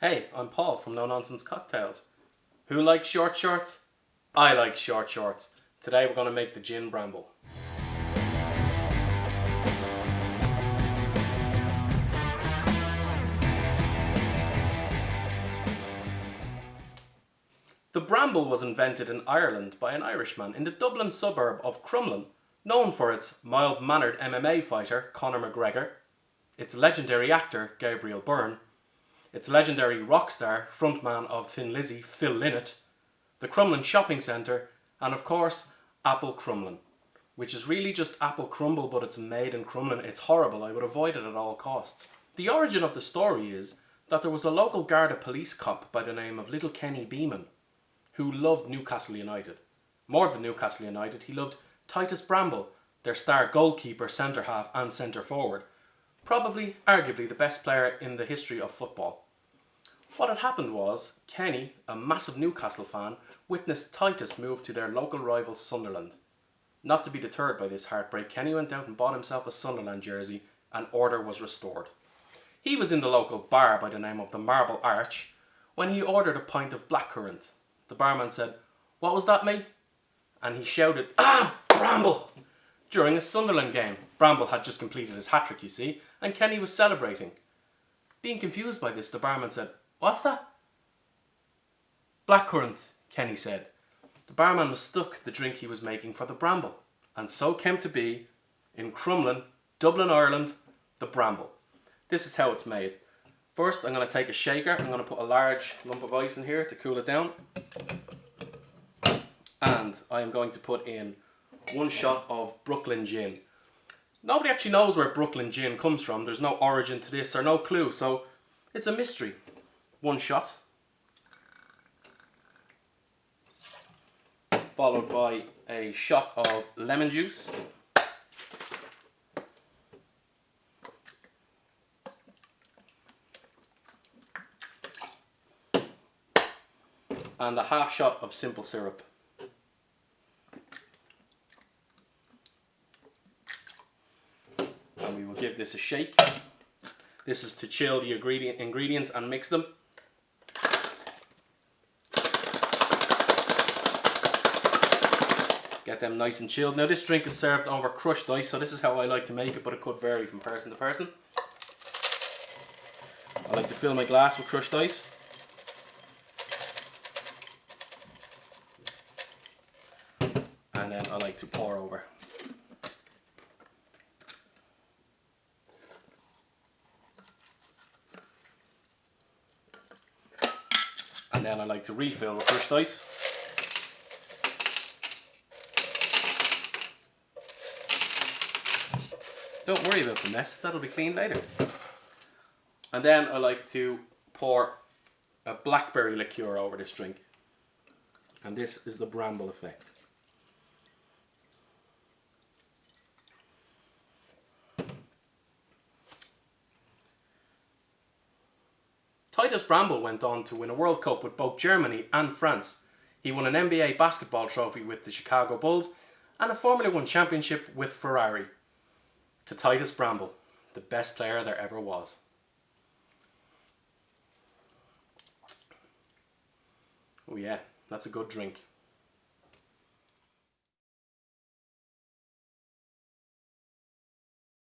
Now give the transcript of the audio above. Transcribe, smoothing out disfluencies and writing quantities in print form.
Hey, I'm Paul from No Nonsense Cocktails. Who likes short shorts? I like short shorts. Today we're going to make the Gin Bramble. The Bramble was invented in Ireland by an Irishman in the Dublin suburb of Crumlin, known for its mild-mannered MMA fighter Conor McGregor, its legendary actor Gabriel Byrne, its legendary rock star frontman of Thin Lizzy Phil Lynott, the Crumlin shopping centre, and of course Apple Crumlin, which is really just apple crumble but it's made in Crumlin. It's horrible, I would avoid it at all costs. The origin of the story is that there was a local Garda police cop by the name of Little Kenny Beeman who loved Newcastle United. More than Newcastle United, he loved Titus Bramble, their star goalkeeper, centre half and centre forward. Probably, arguably, the best player in the history of football. What had happened was, Kenny, a massive Newcastle fan, witnessed Titus move to their local rival Sunderland. Not to be deterred by this heartbreak, Kenny went out and bought himself a Sunderland jersey and order was restored. He was in the local bar by the name of the Marble Arch when he ordered a pint of blackcurrant. The barman said, "What was that, mate?" And he shouted, "Ah, Bramble!" During a Sunderland game. Bramble had just completed his hat-trick, you see, and Kenny was celebrating. Being confused by this, the barman said, "What's that?" "Blackcurrant," Kenny said. The barman mistook the drink he was making for the Bramble, and so came to be, in Crumlin, Dublin, Ireland, the Bramble. This is how it's made. First, I'm going to take a shaker. I'm going to put a large lump of ice in here to cool it down. And I am going to put in 1 shot of Brooklyn gin. Nobody actually knows where Brooklyn gin comes from. There's no origin to this or no clue, so it's a mystery. 1 shot. Followed by a shot of lemon juice. And a half shot of simple syrup. And we will give this a shake. This is to chill the ingredients and mix them. Get them nice and chilled. Now this drink is served over crushed ice, so this is how I like to make it, but it could vary from person to person. I like to fill my glass with crushed ice. And then I like to pour over. And then I like to refill with crushed ice. Don't worry about the mess, that'll be cleaned later. And then I like to pour a blackberry liqueur over this drink. And this is the Bramble effect. Titus Bramble went on to win a World Cup with both Germany and France. He won an NBA basketball trophy with the Chicago Bulls and a Formula 1 championship with Ferrari. To Titus Bramble, the best player there ever was. Oh yeah, that's a good drink.